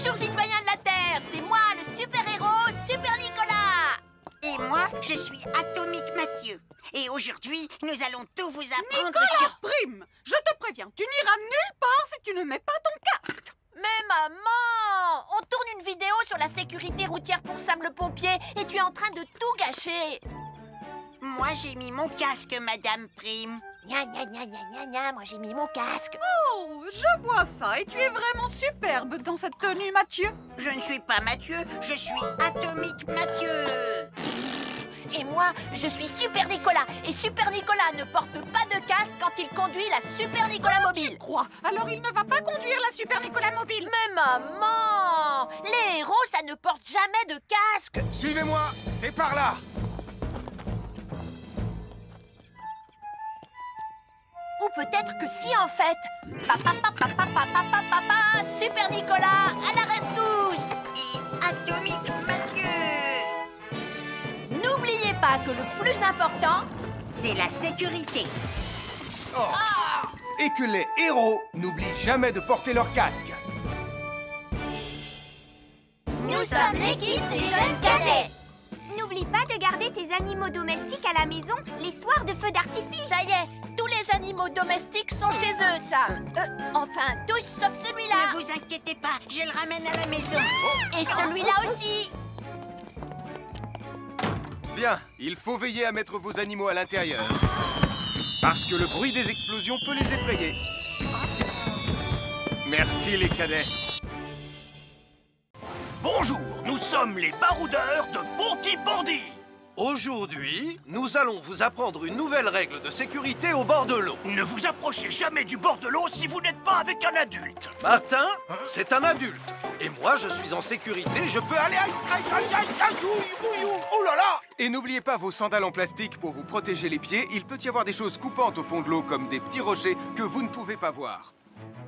Bonjour citoyens de la Terre, c'est moi le super-héros Super Nicolas. Et moi, je suis Atomique Mathieu. Et aujourd'hui, nous allons tout vous apprendre Nicolas Prime, je te préviens, tu n'iras nulle part si tu ne mets pas ton casque. Mais maman, on tourne une vidéo sur la sécurité routière pour Sam le pompier et tu es en train de tout gâcher. Moi, j'ai mis mon casque, Madame Prime. Gna gna gna gna gna gna, moi j'ai mis mon casque. Oh, je vois ça et tu es vraiment superbe dans cette tenue, Mathieu. Je ne suis pas Mathieu, je suis Atomique Mathieu. Et moi, je suis Super Nicolas. Et Super Nicolas ne porte pas de casque quand il conduit la Super Nicolas Mobile. Tu crois? Alors il ne va pas conduire la Super Nicolas Mobile. Mais maman, les héros, ça ne porte jamais de casque. Suivez-moi, c'est par là. Ou peut-être que si en fait. Papa, papa, papa, papa, papa, Super Nicolas, à la rescousse. Et Atomique Mathieu. N'oubliez pas que le plus important, c'est la sécurité. Oh. Et que les héros n'oublient jamais de porter leur casque. nous sommes l'équipe des jeunes cadets. N'oublie pas de garder tes animaux domestiques à la maison les soirs de feux d'artifice. Ça y est, tous les animaux domestiques sont chez eux, Sam. Enfin, tous sauf celui-là. Ne vous inquiétez pas, je le ramène à la maison. Et celui-là aussi. Bien, il faut veiller à mettre vos animaux à l'intérieur. Parce que le bruit des explosions peut les effrayer. Merci les cadets. Bonjour, nous sommes les baroudeurs de Pontypandy. Aujourd'hui, nous allons vous apprendre une nouvelle règle de sécurité au bord de l'eau. Ne vous approchez jamais du bord de l'eau si vous n'êtes pas avec un adulte. Martin, c'est un adulte. Et moi, je suis en sécurité, je peux aller... Aïe, aïe, aïe, aïe, aïe, ouïe, ouïe, ouïe. Oh là là! Et n'oubliez pas vos sandales en plastique pour vous protéger les pieds. Il peut y avoir des choses coupantes au fond de l'eau, comme des petits rochers que vous ne pouvez pas voir.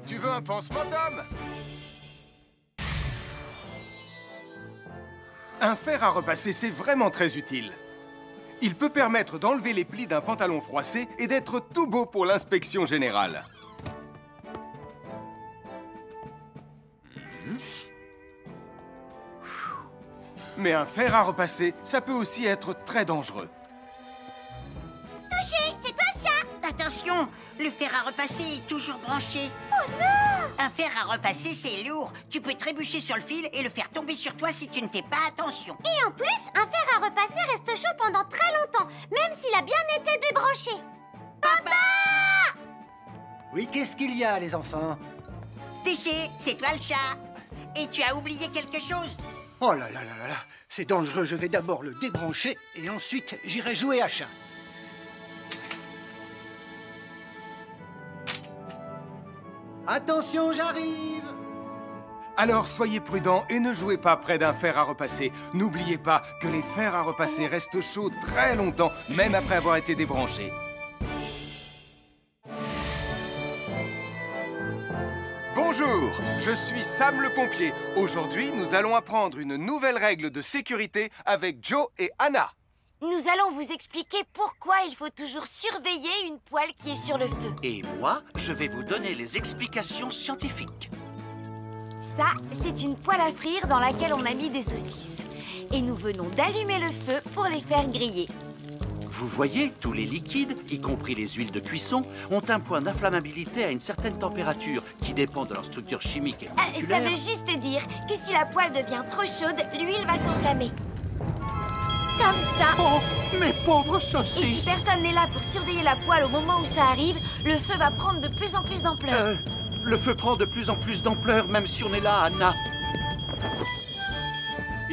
Tu veux un pansement, Tom? Un fer à repasser, c'est vraiment très utile. Il peut permettre d'enlever les plis d'un pantalon froissé et d'être tout beau pour l'inspection générale. Mais un fer à repasser, ça peut aussi être très dangereux. Touché, c'est toi le chat. Attention, le fer à repasser est toujours branché. Oh non! Un fer à repasser, c'est lourd. Tu peux trébucher sur le fil et le faire tomber sur toi si tu ne fais pas attention. Et en plus, un fer à repasser reste chaud pendant très longtemps, même s'il a bien été débranché. Papa! Oui, qu'est-ce qu'il y a, les enfants? Touché, c'est toi le chat. Et tu as oublié quelque chose? Oh là là là là là, c'est dangereux, je vais d'abord le débrancher et ensuite j'irai jouer à chat. Attention, j'arrive! Alors soyez prudents et ne jouez pas près d'un fer à repasser. N'oubliez pas que les fers à repasser restent chauds très longtemps, même après avoir été débranchés. Bonjour, je suis Sam le pompier. Aujourd'hui, nous allons apprendre une nouvelle règle de sécurité avec Joe et Anna. Nous allons vous expliquer pourquoi il faut toujours surveiller une poêle qui est sur le feu. Et moi, je vais vous donner les explications scientifiques. Ça, c'est une poêle à frire dans laquelle on a mis des saucisses. Et nous venons d'allumer le feu pour les faire griller. Vous voyez, tous les liquides, y compris les huiles de cuisson, ont un point d'inflammabilité à une certaine température qui dépend de leur structure chimique et Ça moléculaire. veut juste dire que si la poêle devient trop chaude, l'huile va s'enflammer. Comme ça. Oh, mes pauvres Et si saucisses! personne n'est là pour surveiller la poêle au moment où ça arrive, le feu va prendre de plus en plus d'ampleur. Le feu prend de plus en plus d'ampleur, même si on est là, Anna.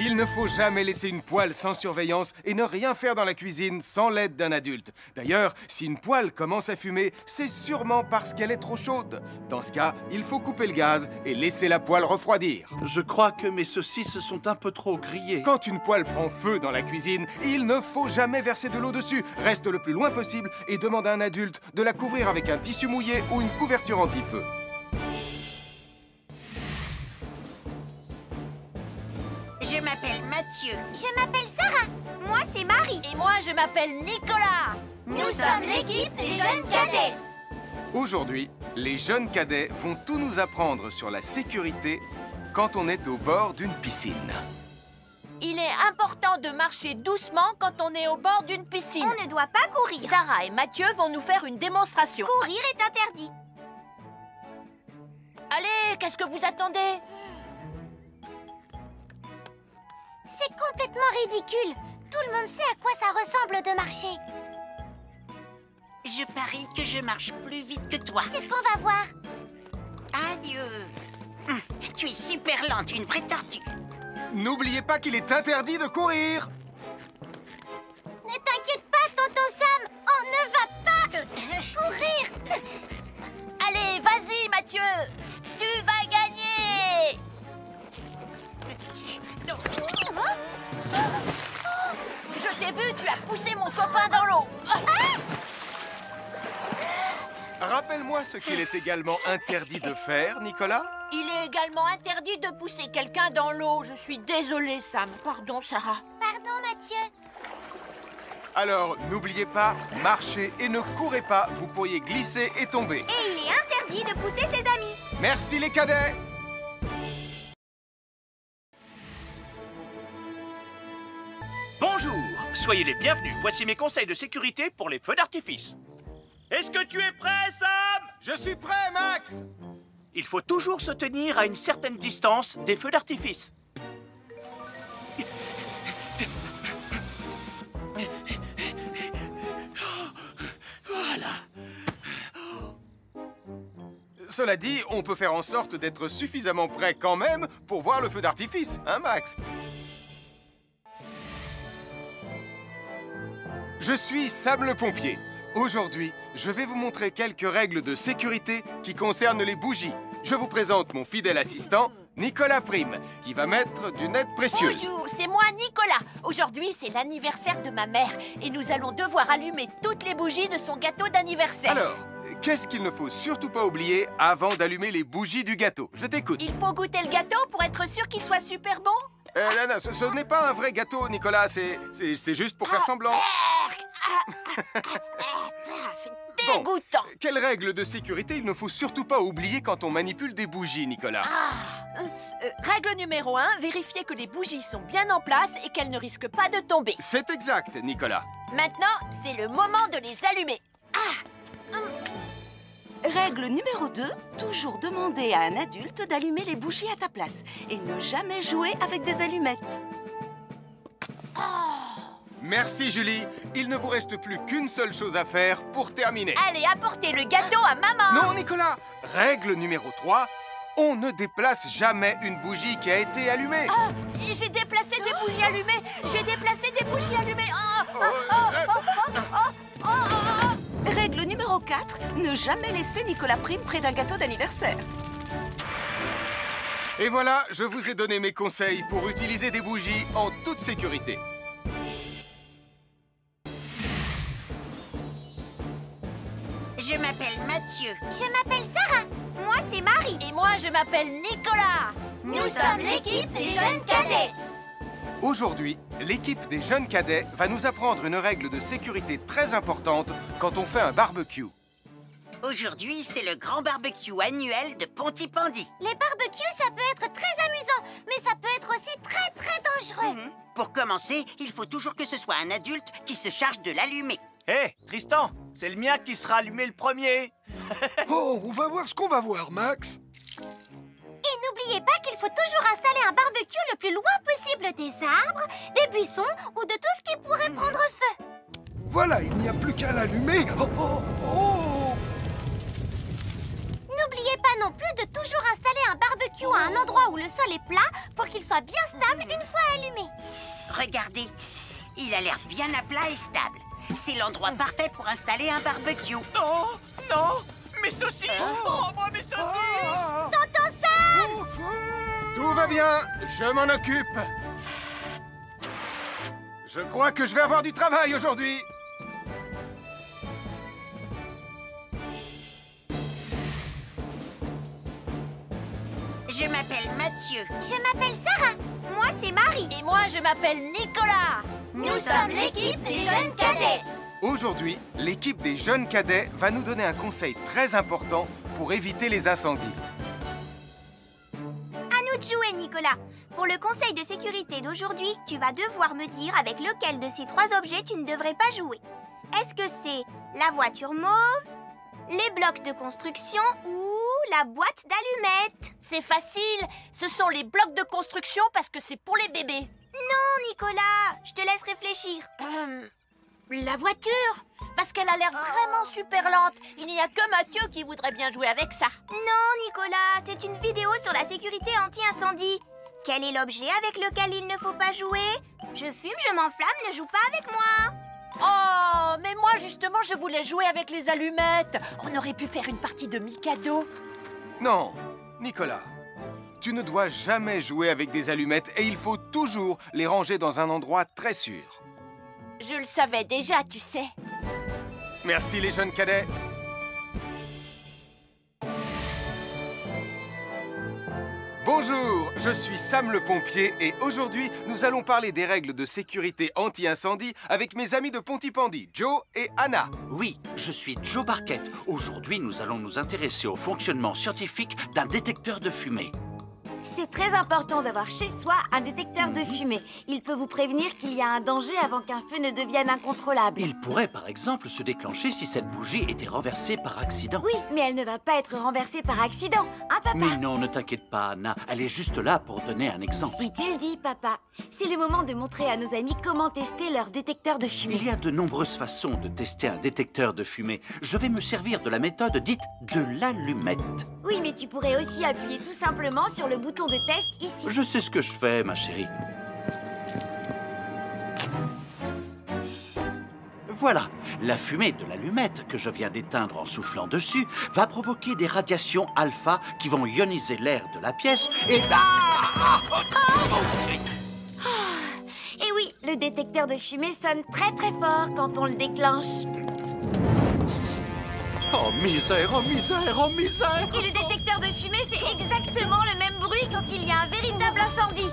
Il ne faut jamais laisser une poêle sans surveillance et ne rien faire dans la cuisine sans l'aide d'un adulte. D'ailleurs, si une poêle commence à fumer, c'est sûrement parce qu'elle est trop chaude. Dans ce cas, il faut couper le gaz et laisser la poêle refroidir. Je crois que mes saucisses sont un peu trop grillées. Quand une poêle prend feu dans la cuisine, il ne faut jamais verser de l'eau dessus. Reste le plus loin possible et demande à un adulte de la couvrir avec un tissu mouillé ou une couverture anti-feu. Je m'appelle Mathieu. Je m'appelle Sarah. Moi, c'est Marie. Et moi, je m'appelle Nicolas. Nous sommes l'équipe des jeunes cadets. Aujourd'hui, les jeunes cadets vont tout nous apprendre sur la sécurité quand on est au bord d'une piscine. Il est important de marcher doucement quand on est au bord d'une piscine. On ne doit pas courir. Sarah et Mathieu vont nous faire une démonstration. Courir est interdit. Allez, qu'est-ce que vous attendez? C'est complètement ridicule. Tout le monde sait à quoi ça ressemble de marcher. Je parie que je marche plus vite que toi. C'est ce qu'on va voir. Adieu. Tu es super lente, une vraie tortue. N'oubliez pas qu'il est interdit de courir. Ne t'inquiète pas, tonton Sam. On ne va pas courir. Allez, vas-y, Mathieu. Tu vas gagner. Je t'ai vu, tu as poussé mon copain dans l'eau. Rappelle-moi ce qu'il est également interdit de faire, Nicolas. Il est également interdit de pousser quelqu'un dans l'eau. Je suis désolée, Sam. Pardon, Sarah. Pardon, Mathieu. Alors, n'oubliez pas, marchez et ne courez pas. Vous pourriez glisser et tomber. Et il est interdit de pousser ses amis. Merci les cadets. Bonjour, soyez les bienvenus. Voici mes conseils de sécurité pour les feux d'artifice. Est-ce que tu es prêt, Sam? Je suis prêt, Max. Il faut toujours se tenir à une certaine distance des feux d'artifice. Voilà. Cela dit, on peut faire en sorte d'être suffisamment prêt quand même pour voir le feu d'artifice, hein, Max? Je suis Sam le pompier. Aujourd'hui, je vais vous montrer quelques règles de sécurité qui concernent les bougies. Je vous présente mon fidèle assistant, Nicolas Prime, qui va mettre d'une aide précieuse. Bonjour, c'est moi, Nicolas. Aujourd'hui, c'est l'anniversaire de ma mère et nous allons devoir allumer toutes les bougies de son gâteau d'anniversaire. Alors, qu'est-ce qu'il ne faut surtout pas oublier avant d'allumer les bougies du gâteau? Je t'écoute. Il faut goûter le gâteau pour être sûr qu'il soit super bon? Non, ce n'est pas un vrai gâteau, Nicolas. C'est juste pour faire semblant. C'est dégoûtant. Quelles règles de sécurité il ne faut surtout pas oublier quand on manipule des bougies, Nicolas? Règle numéro 1, vérifier que les bougies sont bien en place et qu'elles ne risquent pas de tomber. C'est exact, Nicolas. Maintenant, c'est le moment de les allumer. Règle numéro 2, toujours demander à un adulte d'allumer les bougies à ta place et ne jamais jouer avec des allumettes. Merci, Julie. Il ne vous reste plus qu'une seule chose à faire pour terminer. Allez, apportez le gâteau à maman. Non, Nicolas. Règle numéro 3, on ne déplace jamais une bougie qui a été allumée. J'ai déplacé des bougies allumées. J'ai déplacé des bougies allumées. Règle numéro 4, ne jamais laisser Nicolas Prime près d'un gâteau d'anniversaire. Et voilà, je vous ai donné mes conseils pour utiliser des bougies en toute sécurité. Je m'appelle Mathieu. Je m'appelle Sarah. Moi, c'est Marie. Et moi, je m'appelle Nicolas. Nous sommes l'équipe des jeunes cadets. Aujourd'hui, l'équipe des jeunes cadets va nous apprendre une règle de sécurité très importante quand on fait un barbecue. Aujourd'hui, c'est le grand barbecue annuel de Pontypandy. Les barbecues, ça peut être très amusant, mais ça peut être aussi très, très dangereux. Pour commencer, il faut toujours que ce soit un adulte qui se charge de l'allumer. Hé, Tristan, c'est le mien qui sera allumé le premier. Oh, on va voir ce qu'on va voir, Max. Et n'oubliez pas qu'il faut toujours installer un barbecue le plus loin possible des arbres, des buissons ou de tout ce qui pourrait prendre feu. Voilà, il n'y a plus qu'à l'allumer. Oh, oh, oh. N'oubliez pas non plus de toujours installer un barbecue à un endroit où le sol est plat pour qu'il soit bien stable une fois allumé. Regardez, il a l'air bien à plat et stable. C'est l'endroit parfait pour installer un barbecue. Non, non, mes saucisses. Oh, moi, mes saucisses. Tonton Sam! Tout va bien, je m'en occupe. Je crois que je vais avoir du travail aujourd'hui. Je m'appelle Mathieu. Je m'appelle Sarah. Moi, c'est Marie. Et moi, je m'appelle Nicolas. Nous sommes l'équipe des jeunes cadets. Aujourd'hui, l'équipe des jeunes cadets va nous donner un conseil très important pour éviter les incendies. À nous de jouer, Nicolas. Pour le conseil de sécurité d'aujourd'hui, tu vas devoir me dire avec lequel de ces 3 objets tu ne devrais pas jouer. Est-ce que c'est la voiture mauve, les blocs de construction ou la boîte d'allumettes? C'est facile, ce sont les blocs de construction parce que c'est pour les bébés. Non, Nicolas, je te laisse réfléchir. La voiture, parce qu'elle a l'air vraiment super lente. Il n'y a que Mathieu qui voudrait bien jouer avec ça. Non, Nicolas, c'est une vidéo sur la sécurité anti-incendie. Quel est l'objet avec lequel il ne faut pas jouer? Je fume, je m'enflamme, ne joue pas avec moi. Oh, mais moi justement, je voulais jouer avec les allumettes. On aurait pu faire une partie de Mikado. Non, Nicolas. Tu ne dois jamais jouer avec des allumettes et il faut toujours les ranger dans un endroit très sûr. Je le savais déjà, tu sais. Merci les jeunes cadets. Bonjour, je suis Sam le pompier et aujourd'hui, nous allons parler des règles de sécurité anti-incendie avec mes amis de Pontypandy, Joe et Anna. Oui, je suis Joe Barquette. Aujourd'hui, nous allons nous intéresser au fonctionnement scientifique d'un détecteur de fumée. C'est très important d'avoir chez soi un détecteur de fumée. Il peut vous prévenir qu'il y a un danger avant qu'un feu ne devienne incontrôlable. Il pourrait, par exemple, se déclencher si cette bougie était renversée par accident. Oui, mais elle ne va pas être renversée par accident, hein, papa? Mais non, ne t'inquiète pas, Anna. Elle est juste là pour donner un exemple. Si tu le dis, papa. C'est le moment de montrer à nos amis comment tester leur détecteur de fumée. Il y a de nombreuses façons de tester un détecteur de fumée. Je vais me servir de la méthode dite de l'allumette. Oui, mais tu pourrais aussi appuyer tout simplement sur le bouton de test ici. Je sais ce que je fais, ma chérie. Voilà, la fumée de l'allumette que je viens d'éteindre en soufflant dessus va provoquer des radiations alpha qui vont ioniser l'air de la pièce et... Et oui, le détecteur de fumée sonne très très fort quand on le déclenche. Oh misère, oh misère, oh misère! Et le détecteur de fumée fait exactement le même bruit quand il y a un véritable incendie.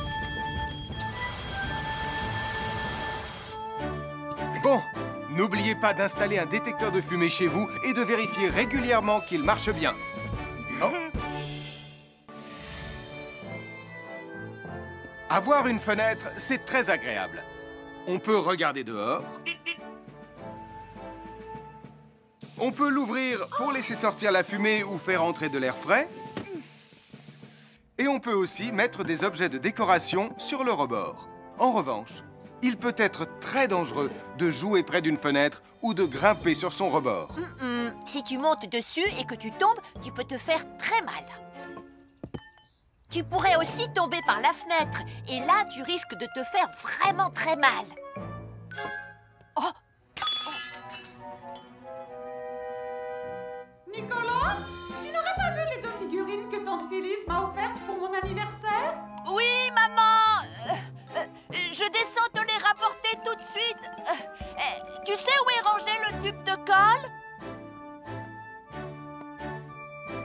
Bon, n'oubliez pas d'installer un détecteur de fumée chez vous et de vérifier régulièrement qu'il marche bien. Oh. Avoir une fenêtre, c'est très agréable. On peut regarder dehors. On peut l'ouvrir pour laisser sortir la fumée ou faire entrer de l'air frais. Et on peut aussi mettre des objets de décoration sur le rebord. En revanche, il peut être très dangereux de jouer près d'une fenêtre ou de grimper sur son rebord. Si tu montes dessus et que tu tombes, tu peux te faire très mal. Tu pourrais aussi tomber par la fenêtre et là, tu risques de te faire vraiment très mal. Oh! Nicolas, tu n'aurais pas vu les 2 figurines que tante Phyllis m'a offertes pour mon anniversaire? Oui, maman! Je descends te les rapporter tout de suite. Tu sais où est rangé le tube de colle?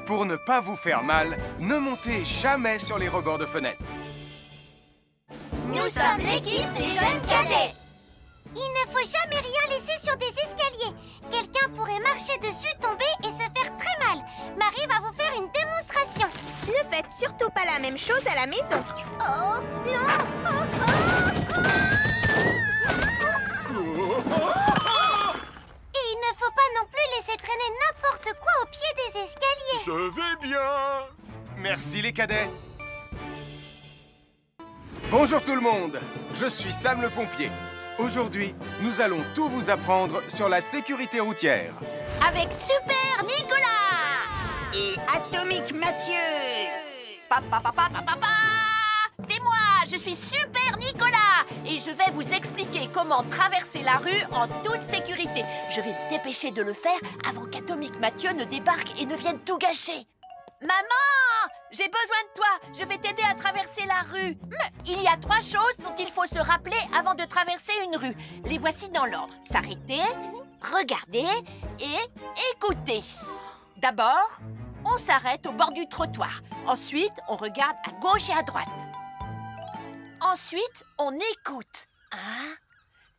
Pour ne pas vous faire mal, ne montez jamais sur les rebords de fenêtres. Nous sommes l'équipe des jeunes cadets. Il ne faut jamais rien laisser sur des escaliers. Quelqu'un pourrait marcher dessus, tomber et se faire très mal. Marie va vous faire une démonstration. Ne faites surtout pas la même chose à la maison. Oh, non! Et il ne faut pas non plus laisser traîner n'importe quoi au pied des escaliers. Je vais bien. Merci les cadets. Bonjour tout le monde, je suis Sam le pompier. Aujourd'hui, nous allons tout vous apprendre sur la sécurité routière. Avec Super Nicolas! Et Atomique Mathieu. C'est moi, je suis Super Nicolas et je vais vous expliquer comment traverser la rue en toute sécurité. Je vais me dépêcher de le faire avant qu'Atomique Mathieu ne débarque et ne vienne tout gâcher. Maman, j'ai besoin de toi. Je vais t'aider à traverser la rue. Il y a 3 choses dont il faut se rappeler avant de traverser une rue. Les voici dans l'ordre. S'arrêter, regarder et écouter. D'abord, on s'arrête au bord du trottoir. Ensuite, on regarde à gauche et à droite. Ensuite, on écoute. 1,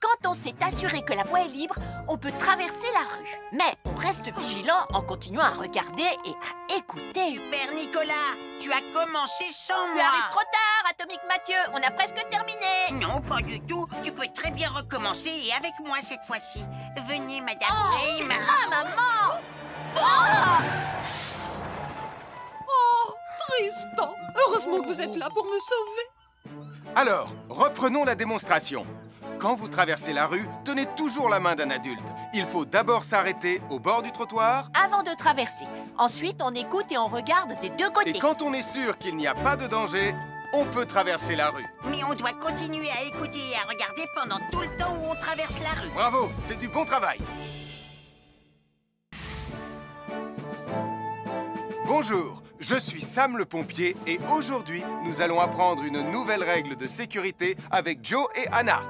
Quand on s'est assuré que la voie est libre, on peut traverser la rue. Mais on reste vigilant en continuant à regarder et à écouter. Super Nicolas, tu as commencé sans Tu moi. arrives trop tard, Atomique Mathieu. On a presque terminé. Non, pas du tout. Tu peux très bien recommencer et avec moi cette fois-ci. Venez, Madame Weimar. Ah, maman! Oh! Oh, Tristan! Heureusement que vous êtes là pour me sauver. Alors, reprenons la démonstration. Quand vous traversez la rue, tenez toujours la main d'un adulte. Il faut d'abord s'arrêter au bord du trottoir. Avant de traverser. Ensuite, on écoute et on regarde des deux côtés. Et quand on est sûr qu'il n'y a pas de danger, on peut traverser la rue. Mais on doit continuer à écouter et à regarder pendant tout le temps où on traverse la rue. Bravo, c'est du bon travail. Bonjour, je suis Sam le pompier et aujourd'hui, nous allons apprendre une nouvelle règle de sécurité avec Joe et Anna.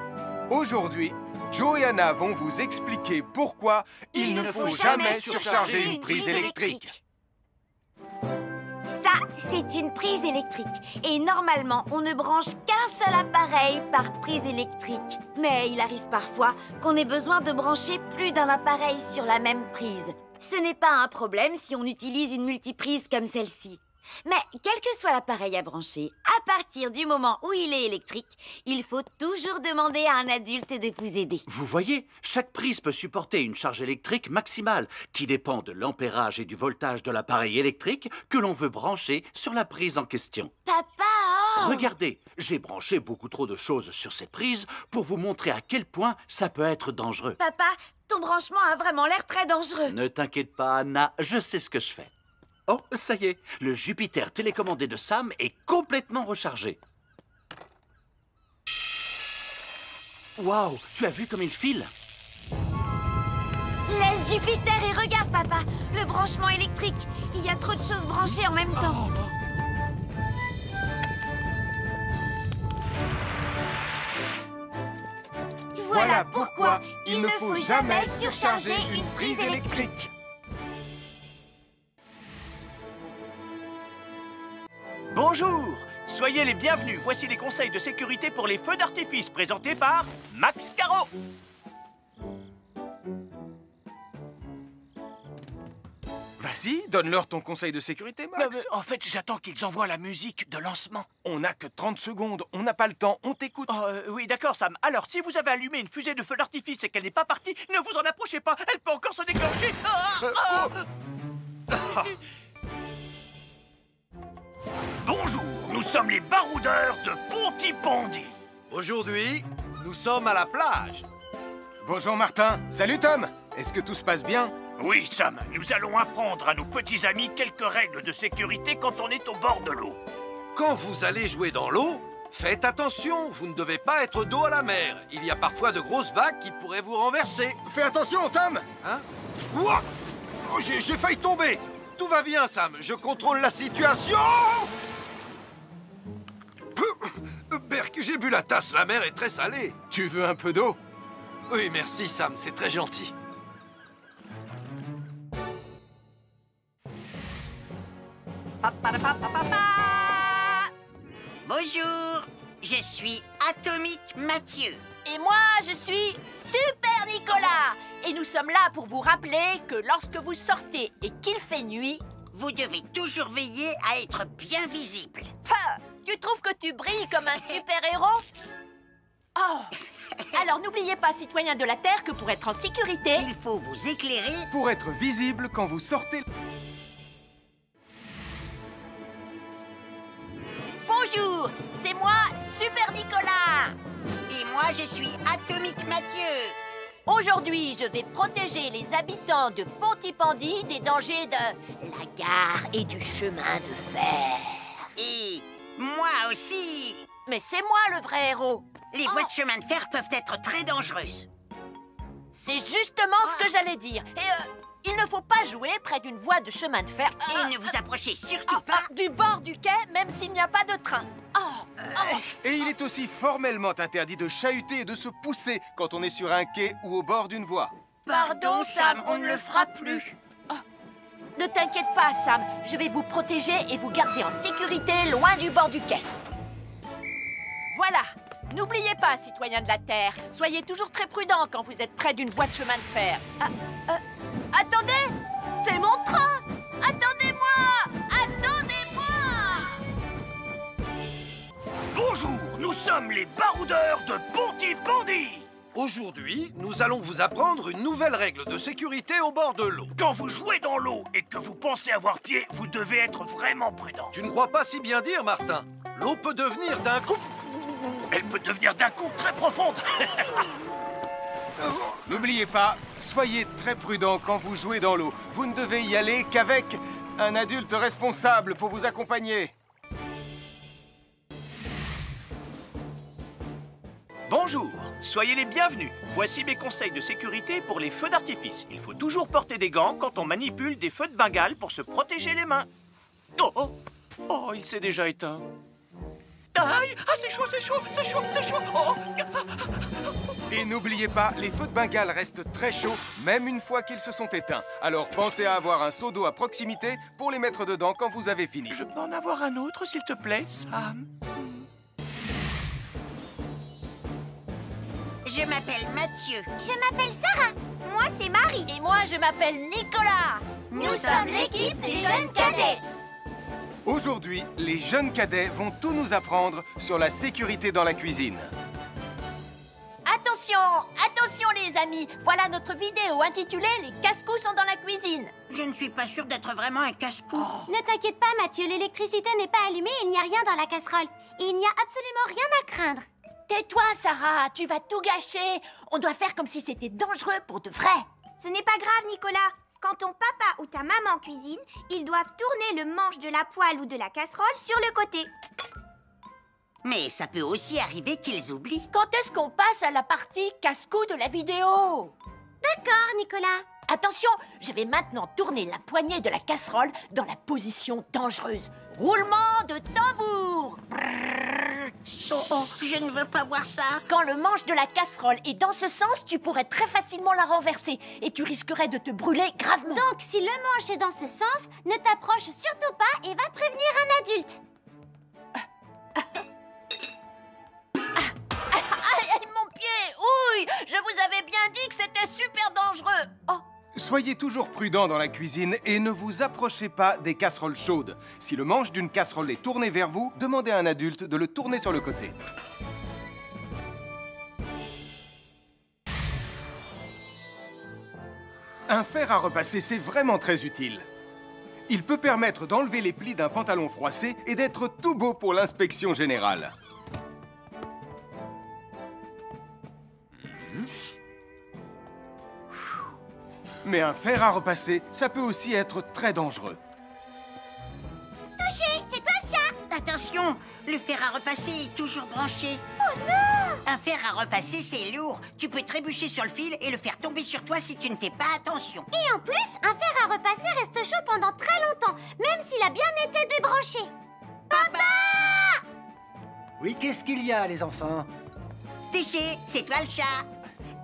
Aujourd'hui, Joe et Anna vont vous expliquer pourquoi il ne faut jamais surcharger une prise électrique. Ça, c'est une prise électrique. Et normalement, on ne branche qu'un seul appareil par prise électrique. Mais il arrive parfois qu'on ait besoin de brancher plus d'un appareil sur la même prise. Ce n'est pas un problème si on utilise une multiprise comme celle-ci. Mais quel que soit l'appareil à brancher, à partir du moment où il est électrique, il faut toujours demander à un adulte de vous aider. Vous voyez, chaque prise peut supporter une charge électrique maximale qui dépend de l'ampérage et du voltage de l'appareil électrique que l'on veut brancher sur la prise en question. Papa, oh! Regardez, j'ai branché beaucoup trop de choses sur cette prise pour vous montrer à quel point ça peut être dangereux. Papa, ton branchement a vraiment l'air très dangereux. Ne t'inquiète pas, Anna, je sais ce que je fais. Oh, ça y est, le Jupiter télécommandé de Sam est complètement rechargé. Waouh, tu as vu comme il file? Laisse Jupiter et regarde, papa. Le branchement électrique. Il y a trop de choses branchées en même temps. Voilà pourquoi il ne faut jamais surcharger une prise électrique. Bonjour, soyez les bienvenus. Voici les conseils de sécurité pour les feux d'artifice présentés par Max Caro. Vas-y, donne-leur ton conseil de sécurité, Max. En fait, j'attends qu'ils envoient la musique de lancement. On n'a que 30 secondes, on n'a pas le temps, on t'écoute. Oui, d'accord, Sam. Alors, si vous avez allumé une fusée de feu d'artifice et qu'elle n'est pas partie, ne vous en approchez pas. Elle peut encore se déclencher. Bonjour, nous sommes les baroudeurs de Pontypandy. Aujourd'hui, nous sommes à la plage. Bonjour Martin. Salut Tom. Est-ce que tout se passe bien? Oui, Sam, nous allons apprendre à nos petits amis quelques règles de sécurité quand on est au bord de l'eau. Quand vous allez jouer dans l'eau, faites attention, vous ne devez pas être dos à la mer. Il y a parfois de grosses vagues qui pourraient vous renverser. Fais attention, Tom. Hein? Ouah! Oh, j'ai failli tomber. Tout va bien, Sam, je contrôle la situation. Berk, j'ai bu la tasse, la mer est très salée. Tu veux un peu d'eau? Oui, merci, Sam, c'est très gentil. Bonjour, je suis Atomique Mathieu. Et moi, je suis Super Nicolas. Et nous sommes là pour vous rappeler que lorsque vous sortez et qu'il fait nuit... Vous devez toujours veiller à être bien visible. Ah, tu trouves que tu brilles comme un super-héros? Oh! Alors n'oubliez pas, citoyens de la Terre, que pour être en sécurité... Il faut vous éclairer... Pour être visible quand vous sortez... Bonjour, c'est moi, Super Nicolas. Et moi, je suis Atomique Mathieu. Aujourd'hui, je vais protéger les habitants de Pontypandy des dangers de la gare et du chemin de fer. Et moi aussi. Mais c'est moi le vrai héros. Les voies de chemin de fer peuvent être très dangereuses. C'est justement ce que j'allais dire. Et il ne faut pas jouer près d'une voie de chemin de fer. Et ne vous approchez surtout pas du bord du quai, même s'il n'y a pas de train. Et il est aussi formellement interdit de chahuter et de se pousser quand on est sur un quai ou au bord d'une voie. Pardon, Sam, on ne le fera plus. Ne t'inquiète pas, Sam. Je vais vous protéger et vous garder en sécurité loin du bord du quai. Voilà. N'oubliez pas, citoyens de la Terre, soyez toujours très prudents quand vous êtes près d'une voie de chemin de fer. Attendez! C'est mon train! Attendez-moi! Attendez-moi! Bonjour, nous sommes les baroudeurs de Pontypandy. Aujourd'hui, nous allons vous apprendre une nouvelle règle de sécurité au bord de l'eau. Quand vous jouez dans l'eau et que vous pensez avoir pied, vous devez être vraiment prudent. Tu ne crois pas si bien dire, Martin? L'eau peut devenir d'un coup... Elle peut devenir d'un coup très profonde. N'oubliez pas, soyez très prudent quand vous jouez dans l'eau. Vous ne devez y aller qu'avec un adulte responsable pour vous accompagner. Bonjour, soyez les bienvenus. Voici mes conseils de sécurité pour les feux d'artifice. Il faut toujours porter des gants quand on manipule des feux de Bengale pour se protéger les mains. Oh, il s'est déjà éteint. Aïe! Ah, c'est chaud, c'est chaud, c'est chaud, c'est chaud! Oh. Et n'oubliez pas, les feux de Bengale restent très chauds, même une fois qu'ils se sont éteints. Alors pensez à avoir un seau d'eau à proximité pour les mettre dedans quand vous avez fini. Je peux en avoir un autre, s'il te plaît, Sam? Je m'appelle Mathieu. Je m'appelle Sarah. Moi, c'est Marie. Et moi, je m'appelle Nicolas. Nous sommes l'équipe des jeunes cadets. Aujourd'hui, les jeunes cadets vont tout nous apprendre sur la sécurité dans la cuisine. Attention, attention les amis. Voilà notre vidéo intitulée « Les casse-cou sont dans la cuisine ». Je ne suis pas sûre d'être vraiment un casse-cou. Ne t'inquiète pas, Mathieu. L'électricité n'est pas allumée et il n'y a rien dans la casserole. Et il n'y a absolument rien à craindre. Tais-toi, Sarah, tu vas tout gâcher. On doit faire comme si c'était dangereux pour de vrai. Ce n'est pas grave, Nicolas. Quand ton papa ou ta maman cuisine, ils doivent tourner le manche de la poêle ou de la casserole sur le côté. Mais ça peut aussi arriver qu'ils oublient. Quand est-ce qu'on passe à la partie casse-cou de la vidéo? D'accord, Nicolas. Attention, je vais maintenant tourner la poignée de la casserole dans la position dangereuse. Roulement de tambour. Oh, je ne veux pas voir ça. Quand le manche de la casserole est dans ce sens, tu pourrais très facilement la renverser et tu risquerais de te brûler gravement. Donc, si le manche est dans ce sens, ne t'approche surtout pas et va prévenir un adulte. Aïe, mon pied! Ouille! Je vous avais bien dit que c'était super dangereux. Oh! Soyez toujours prudent dans la cuisine et ne vous approchez pas des casseroles chaudes. Si le manche d'une casserole est tourné vers vous, demandez à un adulte de le tourner sur le côté. Un fer à repasser, c'est vraiment très utile. Il peut permettre d'enlever les plis d'un pantalon froissé et d'être tout beau pour l'inspection générale. Mais un fer à repasser, ça peut aussi être très dangereux. Touché, c'est toi le chat. Attention, le fer à repasser est toujours branché. Oh non! Un fer à repasser, c'est lourd. Tu peux trébucher sur le fil et le faire tomber sur toi si tu ne fais pas attention. Et en plus, un fer à repasser reste chaud pendant très longtemps, même s'il a bien été débranché. Papa! Oui, qu'est-ce qu'il y a, les enfants? Touché, c'est toi le chat.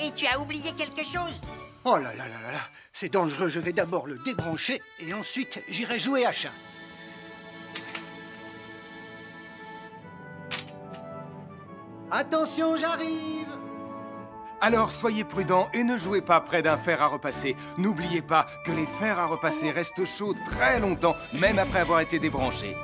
Et tu as oublié quelque chose? Oh là là là là là, c'est dangereux, je vais d'abord le débrancher et ensuite j'irai jouer à chat. Attention, j'arrive! Alors soyez prudents et ne jouez pas près d'un fer à repasser. N'oubliez pas que les fers à repasser restent chauds très longtemps, même après avoir été débranchés.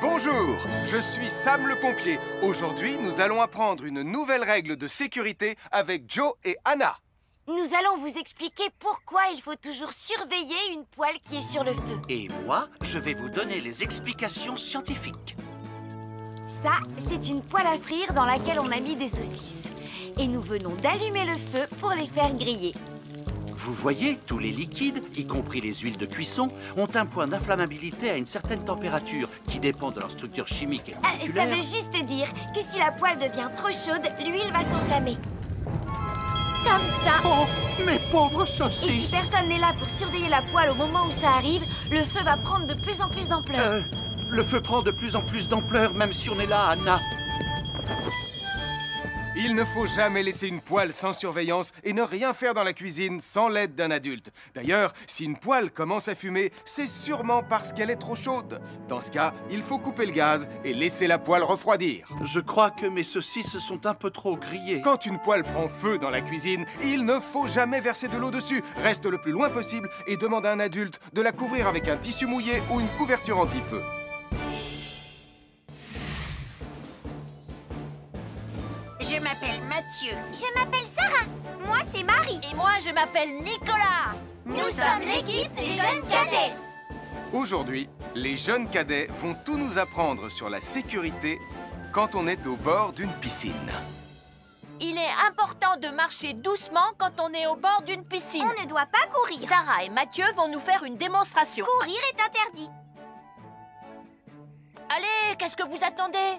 Bonjour, je suis Sam le pompier. Aujourd'hui, nous allons apprendre une nouvelle règle de sécurité avec Joe et Anna. Nous allons vous expliquer pourquoi il faut toujours surveiller une poêle qui est sur le feu. Et moi, je vais vous donner les explications scientifiques. Ça, c'est une poêle à frire dans laquelle on a mis des saucisses. Et nous venons d'allumer le feu pour les faire griller. Vous voyez, tous les liquides, y compris les huiles de cuisson, ont un point d'inflammabilité à une certaine température qui dépend de leur structure chimique et Ça moléculaire. veut juste dire que si la poêle devient trop chaude, l'huile va s'enflammer. Comme ça. Oh, mes pauvres Et si saucisses! personne n'est là pour surveiller la poêle au moment où ça arrive, le feu va prendre de plus en plus d'ampleur. Le feu prend de plus en plus d'ampleur, même si on est là, Anna. Il ne faut jamais laisser une poêle sans surveillance et ne rien faire dans la cuisine sans l'aide d'un adulte. D'ailleurs, si une poêle commence à fumer, c'est sûrement parce qu'elle est trop chaude. Dans ce cas, il faut couper le gaz et laisser la poêle refroidir. Je crois que mes saucisses sont un peu trop grillées. Quand une poêle prend feu dans la cuisine, il ne faut jamais verser de l'eau dessus. Reste le plus loin possible et demande à un adulte de la couvrir avec un tissu mouillé ou une couverture anti-feu. Je m'appelle Mathieu. Je m'appelle Sarah. Moi, c'est Marie. Et moi, je m'appelle Nicolas. Nous sommes l'équipe des jeunes cadets. Aujourd'hui, les jeunes cadets vont tout nous apprendre sur la sécurité quand on est au bord d'une piscine. Il est important de marcher doucement quand on est au bord d'une piscine. On ne doit pas courir. Sarah et Mathieu vont nous faire une démonstration. Courir est interdit. Allez, qu'est-ce que vous attendez?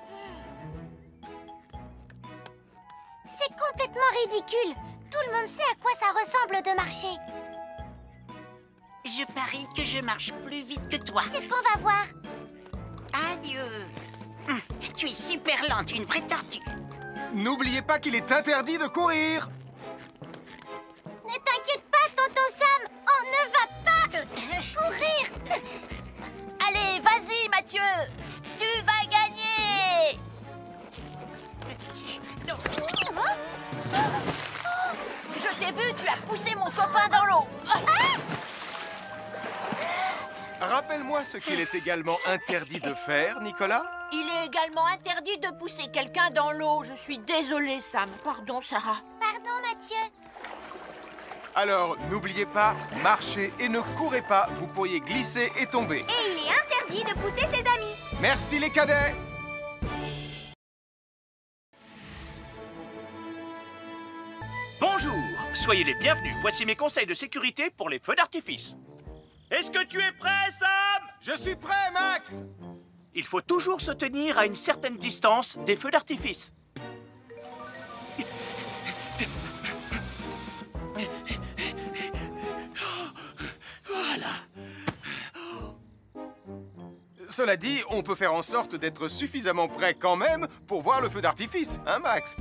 C'est complètement ridicule. Tout le monde sait à quoi ça ressemble de marcher. Je parie que je marche plus vite que toi. C'est ce qu'on va voir. Adieu. Tu es super lente, une vraie tortue. N'oubliez pas qu'il est interdit de courir. Ne t'inquiète pas, tonton Sam. On ne va pas courir. Allez, vas-y, Mathieu. Tu vas gagner. Je t'ai vu, tu as poussé mon copain dans l'eau. Rappelle-moi ce qu'il est également interdit de faire, Nicolas. Il est également interdit de pousser quelqu'un dans l'eau. Je suis désolée, Sam. Pardon, Sarah. Pardon, Mathieu. Alors, n'oubliez pas, marchez et ne courez pas. Vous pourriez glisser et tomber. Et il est interdit de pousser ses amis. Merci les cadets. Bonjour, soyez les bienvenus. Voici mes conseils de sécurité pour les feux d'artifice. Est-ce que tu es prêt, Sam? Je suis prêt, Max. Il faut toujours se tenir à une certaine distance des feux d'artifice. Voilà. Cela dit, on peut faire en sorte d'être suffisamment prêt quand même pour voir le feu d'artifice, hein, Max?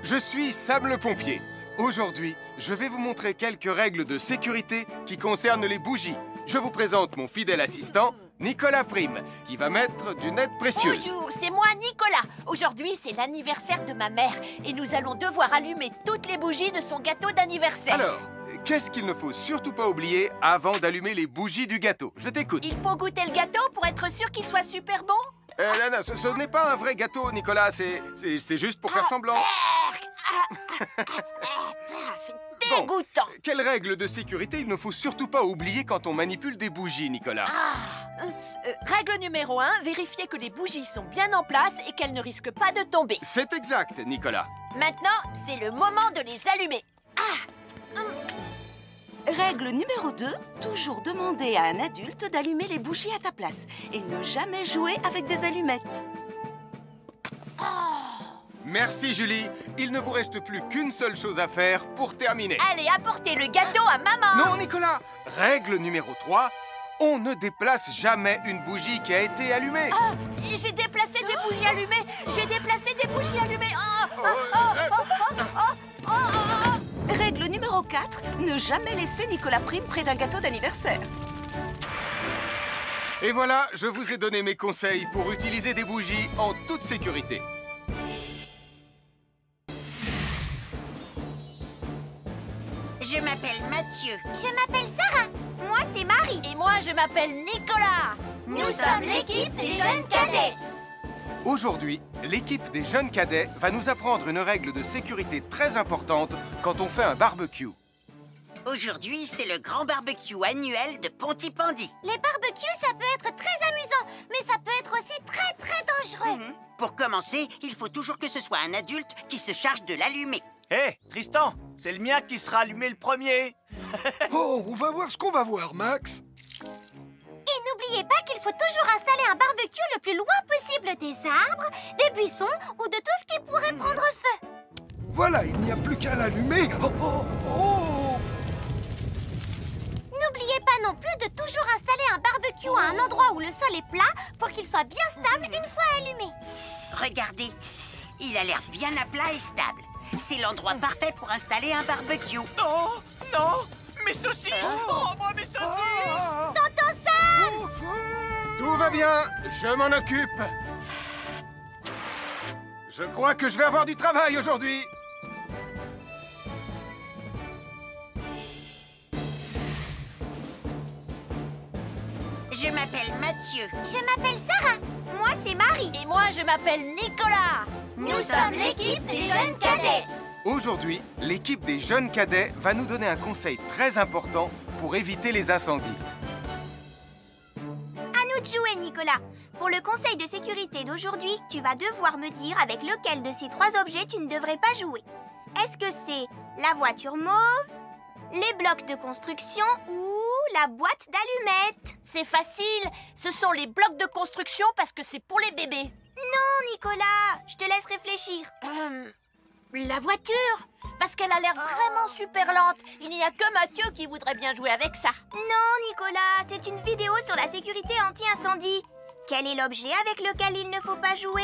Je suis Sam le pompier. Aujourd'hui, je vais vous montrer quelques règles de sécurité qui concernent les bougies. Je vous présente mon fidèle assistant, Nicolas Prime, qui va mettre d'une aide précieuse. Bonjour, c'est moi, Nicolas. Aujourd'hui, c'est l'anniversaire de ma mère et nous allons devoir allumer toutes les bougies de son gâteau d'anniversaire. Alors, qu'est-ce qu'il ne faut surtout pas oublier avant d'allumer les bougies du gâteau? Je t'écoute. Il faut goûter le gâteau pour être sûr qu'il soit super bon? Non, ce n'est pas un vrai gâteau, Nicolas. C'est juste pour faire semblant. C'est dégoûtant. Quelle règle de sécurité il ne faut surtout pas oublier quand on manipule des bougies, Nicolas? Règle numéro 1, vérifier que les bougies sont bien en place et qu'elles ne risquent pas de tomber. C'est exact, Nicolas. Maintenant, c'est le moment de les allumer. Règle numéro 2, toujours demander à un adulte d'allumer les bougies à ta place et ne jamais jouer avec des allumettes. Merci, Julie. Il ne vous reste plus qu'une seule chose à faire pour terminer. Allez, apportez le gâteau à maman. Non, Nicolas. Règle numéro 3, on ne déplace jamais une bougie qui a été allumée. J'ai déplacé des bougies allumées. J'ai déplacé des bougies allumées. Règle numéro 4, ne jamais laisser Nicolas Prime près d'un gâteau d'anniversaire. Et voilà, je vous ai donné mes conseils pour utiliser des bougies en toute sécurité. Je m'appelle Mathieu. Je m'appelle Sarah. Moi, c'est Marie. Et moi, je m'appelle Nicolas. Nous sommes l'équipe des jeunes cadets. Aujourd'hui, l'équipe des jeunes cadets va nous apprendre une règle de sécurité très importante quand on fait un barbecue. Aujourd'hui, c'est le grand barbecue annuel de Pontypandy. Les barbecues, ça peut être très amusant, mais ça peut être aussi très dangereux. Pour commencer, il faut toujours que ce soit un adulte qui se charge de l'allumer. Hé, Tristan, c'est le mien qui sera allumé le premier. Oh, on va voir ce qu'on va voir, Max. Et n'oubliez pas qu'il faut toujours installer un barbecue le plus loin possible des arbres, des buissons ou de tout ce qui pourrait prendre feu. Voilà, il n'y a plus qu'à l'allumer. Oh, oh, oh. N'oubliez pas non plus de toujours installer un barbecue à un endroit où le sol est plat pour qu'il soit bien stable une fois allumé. Regardez, il a l'air bien à plat et stable. C'est l'endroit parfait pour installer un barbecue. Non, non, mes saucisses! Oh, moi, mes saucisses! Tonton Sam! Tout va bien, je m'en occupe. Je crois que je vais avoir du travail aujourd'hui. Je m'appelle Mathieu. Je m'appelle Sarah. Moi, c'est Marie. Et moi, je m'appelle Nicolas. Nous sommes l'équipe des jeunes cadets. Aujourd'hui, l'équipe des jeunes cadets va nous donner un conseil très important pour éviter les incendies. À nous de jouer, Nicolas. Pour le conseil de sécurité d'aujourd'hui, tu vas devoir me dire avec lequel de ces 3 objets tu ne devrais pas jouer. Est-ce que c'est la voiture mauve, les blocs de construction ou la boîte d'allumettes? C'est facile, ce sont les blocs de construction parce que c'est pour les bébés. Non, Nicolas, je te laisse réfléchir. La voiture, parce qu'elle a l'air vraiment super lente. Il n'y a que Mathieu qui voudrait bien jouer avec ça. Non, Nicolas, c'est une vidéo sur la sécurité anti-incendie. Quel est l'objet avec lequel il ne faut pas jouer?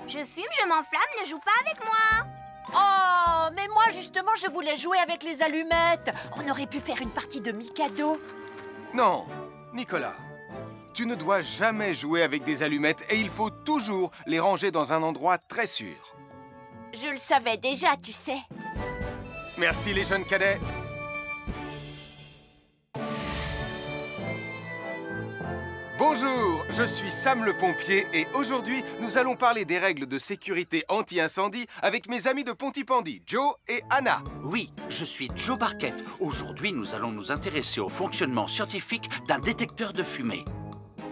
Je fume, je m'enflamme, ne joue pas avec moi. Oh, mais moi justement, je voulais jouer avec les allumettes. On aurait pu faire une partie de Mikado. Non, Nicolas, tu ne dois jamais jouer avec des allumettes et il faut toujours les ranger dans un endroit très sûr. Je le savais déjà, tu sais. Merci les jeunes cadets. Bonjour, je suis Sam le pompier et aujourd'hui, nous allons parler des règles de sécurité anti-incendie avec mes amis de Pontypandy, Joe et Anna. Oui, je suis Joe Barquette. Aujourd'hui, nous allons nous intéresser au fonctionnement scientifique d'un détecteur de fumée.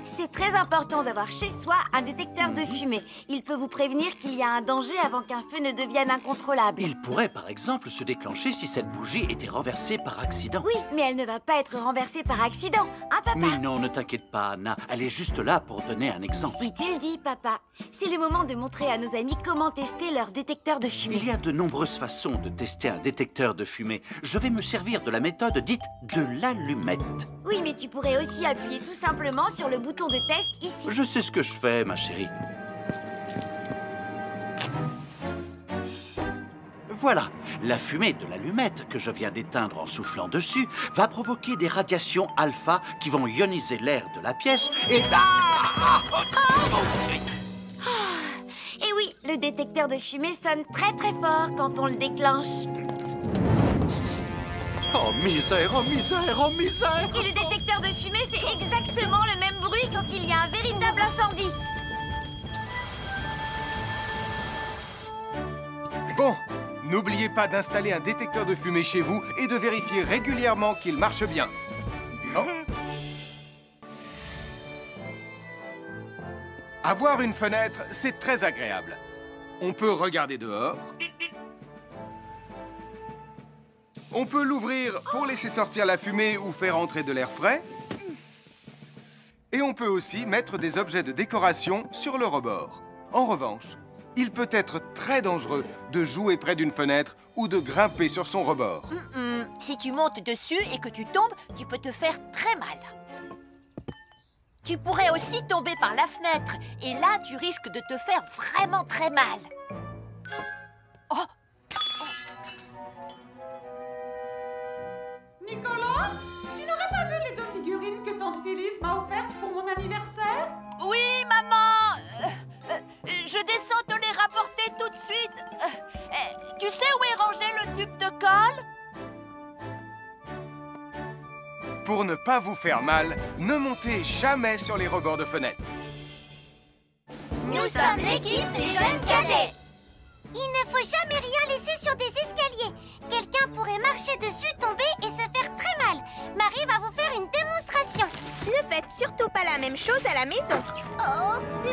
C'est très important d'avoir chez soi un détecteur de fumée. Il peut vous prévenir qu'il y a un danger avant qu'un feu ne devienne incontrôlable. Il pourrait, par exemple, se déclencher si cette bougie était renversée par accident. Oui, mais elle ne va pas être renversée par accident, hein, papa? Mais non, ne t'inquiète pas, Anna. Elle est juste là pour donner un exemple. Si tu le dis, papa. C'est le moment de montrer à nos amis comment tester leur détecteur de fumée. Il y a de nombreuses façons de tester un détecteur de fumée. Je vais me servir de la méthode dite de l'allumette. Oui, mais tu pourrais aussi appuyer tout simplement sur le bouton de test ici. Je sais ce que je fais, ma chérie. Voilà, la fumée de l'allumette que je viens d'éteindre en soufflant dessus va provoquer des radiations alpha qui vont ioniser l'air de la pièce et... Et oui, le détecteur de fumée sonne très très fort quand on le déclenche. Oh misère, oh misère, oh misère! Et le détecteur de fumée fait exactement le même bruit quand il y a un véritable incendie. Bon, n'oubliez pas d'installer un détecteur de fumée chez vous et de vérifier régulièrement qu'il marche bien. Oh. Avoir une fenêtre, c'est très agréable. On peut regarder dehors. On peut l'ouvrir pour laisser sortir la fumée ou faire entrer de l'air frais. Et on peut aussi mettre des objets de décoration sur le rebord. En revanche, il peut être très dangereux de jouer près d'une fenêtre ou de grimper sur son rebord. Si tu montes dessus et que tu tombes, tu peux te faire très mal. Tu pourrais aussi tomber par la fenêtre. Et là, tu risques de te faire vraiment très mal. Oh! Nicolas, tu n'aurais pas vu les 2 figurines que tante Phyllis m'a offertes pour mon anniversaire? Oui, maman! Je descends te les rapporter tout de suite. Tu sais où est rangé le tube de colle? Pour ne pas vous faire mal, ne montez jamais sur les rebords de fenêtres. Nous sommes l'équipe des jeunes cadets. Il ne faut jamais rien laisser sur des escaliers. Quelqu'un pourrait marcher dessus, tomber et se faire très mal. Marie va vous faire une démonstration. Ne faites surtout pas la même chose à la maison. Oh, non!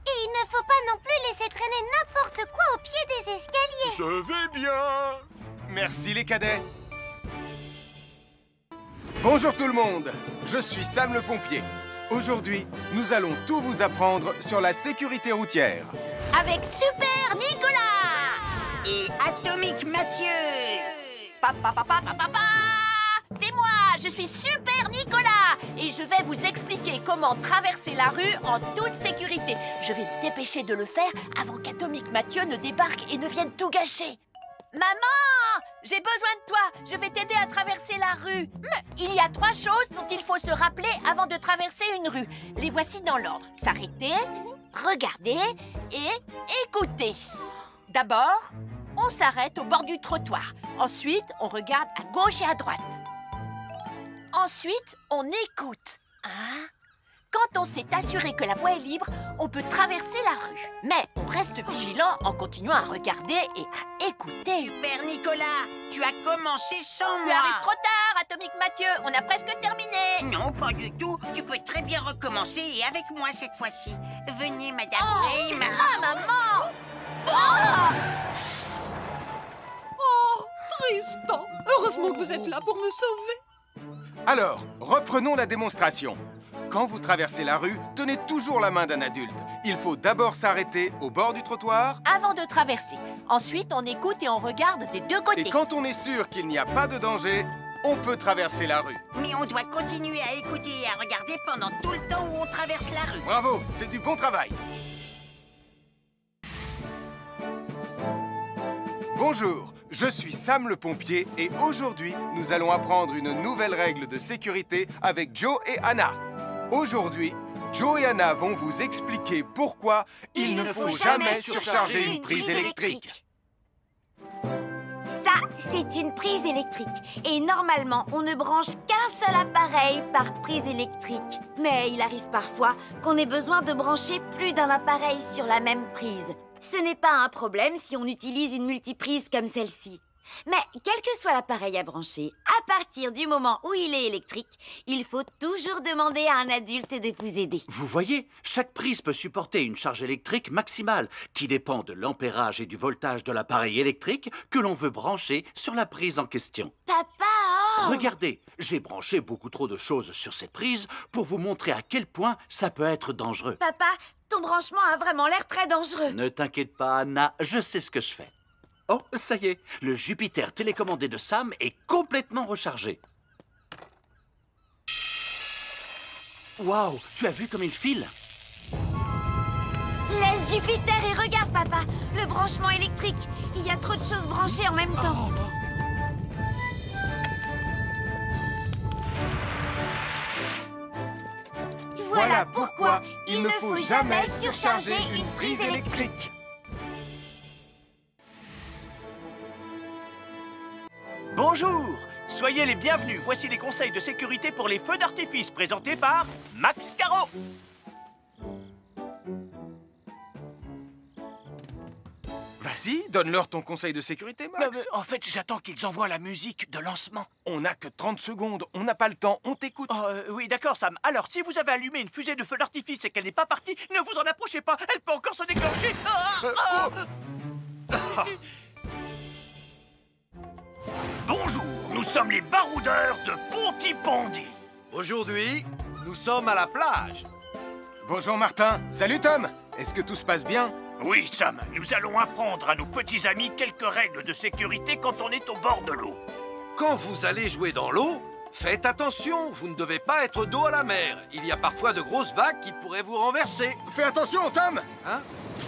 Et il ne faut pas non plus laisser traîner n'importe quoi au pied des escaliers. Je vais bien. Merci les cadets. Bonjour tout le monde, je suis Sam le pompier. Aujourd'hui, nous allons tout vous apprendre sur la sécurité routière. Avec Super Nicolas! Et Atomic Atomique Mathieu. C'est moi, je suis Super Nicolas et je vais vous expliquer comment traverser la rue en toute sécurité. Je vais me dépêcher de le faire avant qu'Atomique Mathieu ne débarque et ne vienne tout gâcher. Maman, j'ai besoin de toi, je vais t'aider à traverser la rue. Il y a 3 choses dont il faut se rappeler avant de traverser une rue. Les voici dans l'ordre. S'arrêter, regarder et écouter. D'abord, on s'arrête au bord du trottoir. Ensuite, on regarde à gauche et à droite. Ensuite, on écoute. Quand on s'est assuré que la voie est libre, on peut traverser la rue. Mais on reste vigilant en continuant à regarder et à écouter. Super Nicolas, tu as commencé sans Tu moi. arrives trop tard, Atomique Mathieu. On a presque terminé. Non, pas du tout. Tu peux très bien recommencer et avec moi cette fois-ci. Venez, Madame Rayman. Maman. Oh, Tristan, heureusement que vous êtes là pour me sauver. Alors, reprenons la démonstration. Quand vous traversez la rue, tenez toujours la main d'un adulte. Il faut d'abord s'arrêter au bord du trottoir. Avant de traverser. Ensuite, on écoute et on regarde des deux côtés. Et quand on est sûr qu'il n'y a pas de danger, on peut traverser la rue. Mais on doit continuer à écouter et à regarder pendant tout le temps où on traverse la rue. Bravo, c'est du bon travail. Bonjour, je suis Sam le pompier et aujourd'hui, nous allons apprendre une nouvelle règle de sécurité avec Joe et Anna. Aujourd'hui, Joe et Anna vont vous expliquer pourquoi il ne faut jamais surcharger une prise électrique. Ça, c'est une prise électrique. Et normalement, on ne branche qu'un seul appareil par prise électrique. Mais il arrive parfois qu'on ait besoin de brancher plus d'un appareil sur la même prise. Ce n'est pas un problème si on utilise une multiprise comme celle-ci. Mais quel que soit l'appareil à brancher, à partir du moment où il est électrique, il faut toujours demander à un adulte de vous aider. Vous voyez, chaque prise peut supporter une charge électrique maximale qui dépend de l'ampérage et du voltage de l'appareil électrique que l'on veut brancher sur la prise en question. Papa! Regardez, j'ai branché beaucoup trop de choses sur cette prise pour vous montrer à quel point ça peut être dangereux. Papa, ton branchement a vraiment l'air très dangereux. Ne t'inquiète pas, Anna, je sais ce que je fais. Oh, ça y est, le Jupiter télécommandé de Sam est complètement rechargé. Waouh, tu as vu comme il file? Laisse Jupiter et regarde, papa. Le branchement électrique. Il y a trop de choses branchées en même temps. Voilà pourquoi il ne faut jamais surcharger une prise électrique. Bonjour, soyez les bienvenus. Voici les conseils de sécurité pour les feux d'artifice présentés par Max Caro. Vas-y, donne-leur ton conseil de sécurité, Max. En fait, j'attends qu'ils envoient la musique de lancement. On n'a que 30 secondes, on n'a pas le temps, on t'écoute. Oui, d'accord, Sam. Alors, si vous avez allumé une fusée de feu d'artifice et qu'elle n'est pas partie, ne vous en approchez pas. Elle peut encore se déclencher. Bonjour, nous sommes les baroudeurs de Pontypandy. Aujourd'hui, nous sommes à la plage. Bonjour Martin. Salut Tom. Est-ce que tout se passe bien? Oui, Sam, nous allons apprendre à nos petits amis quelques règles de sécurité quand on est au bord de l'eau. Quand vous allez jouer dans l'eau, faites attention, vous ne devez pas être dos à la mer. Il y a parfois de grosses vagues qui pourraient vous renverser. Fais attention, Tom. Hein?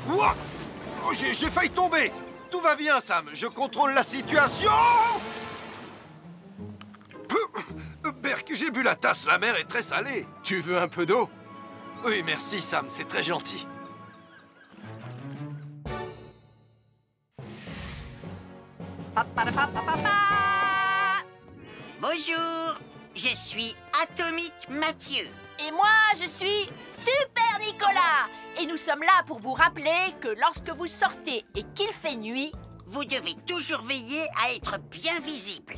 Ouah! Oh, j'ai failli tomber. Tout va bien, Sam, je contrôle la situation. Berk, j'ai bu la tasse, la mer est très salée. Tu veux un peu d'eau? Oui, merci, Sam, c'est très gentil. Bonjour, je suis Atomique Mathieu. Et moi, je suis Super Nicolas. Et nous sommes là pour vous rappeler que lorsque vous sortez et qu'il fait nuit, vous devez toujours veiller à être bien visible.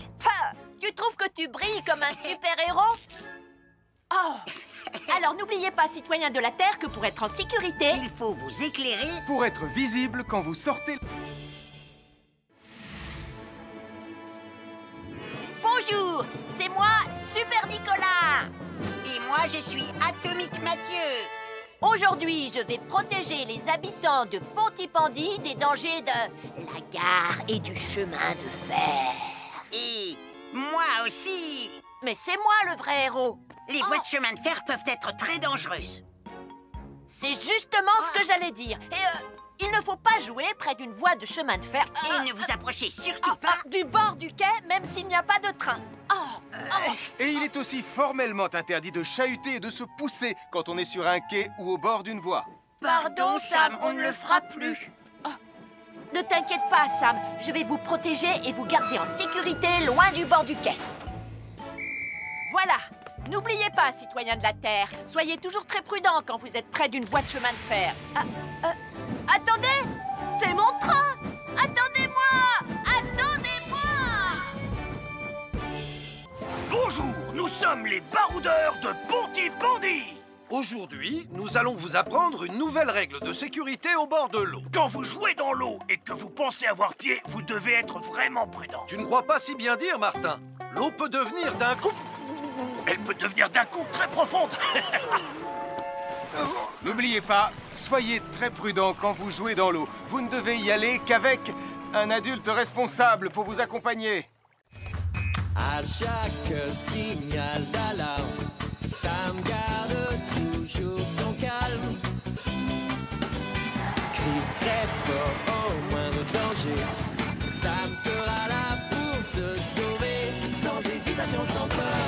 Tu trouves que tu brilles comme un super-héros? Oh! Alors n'oubliez pas, citoyens de la Terre, que pour être en sécurité, il faut vous éclairer pour être visible quand vous sortez. Bonjour, c'est moi, Super Nicolas. Et moi, je suis Atomique Mathieu. Aujourd'hui, je vais protéger les habitants de Pontypandy des dangers de la gare et du chemin de fer. Et moi aussi. Mais c'est moi le vrai héros. Les voies de chemin de fer peuvent être très dangereuses. C'est justement ce que j'allais dire. Et il ne faut pas jouer près d'une voie de chemin de fer. Et ne vous approchez surtout pas du bord du quai, même s'il n'y a pas de train. Et il est aussi formellement interdit de chahuter et de se pousser quand on est sur un quai ou au bord d'une voie. Pardon, Sam, on ne le fera plus. Ne t'inquiète pas, Sam. Je vais vous protéger et vous garder en sécurité loin du bord du quai. Voilà. N'oubliez pas, citoyens de la Terre, soyez toujours très prudents quand vous êtes près d'une voie de chemin de fer. Attendez! C'est mon train! Attendez-moi! Attendez-moi! Bonjour, nous sommes les baroudeurs de Pontypandy. Aujourd'hui, nous allons vous apprendre une nouvelle règle de sécurité au bord de l'eau. Quand vous jouez dans l'eau et que vous pensez avoir pied, vous devez être vraiment prudent. Tu ne crois pas si bien dire, Martin? L'eau peut devenir d'un coup... Elle peut devenir d'un coup très profonde. N'oubliez pas, soyez très prudent quand vous jouez dans l'eau. Vous ne devez y aller qu'avec un adulte responsable pour vous accompagner. À chaque signal d'alarme, Sam garde toujours son calme. Crie très fort au moindre danger. Sam sera là pour te sauver, sans hésitation, sans peur.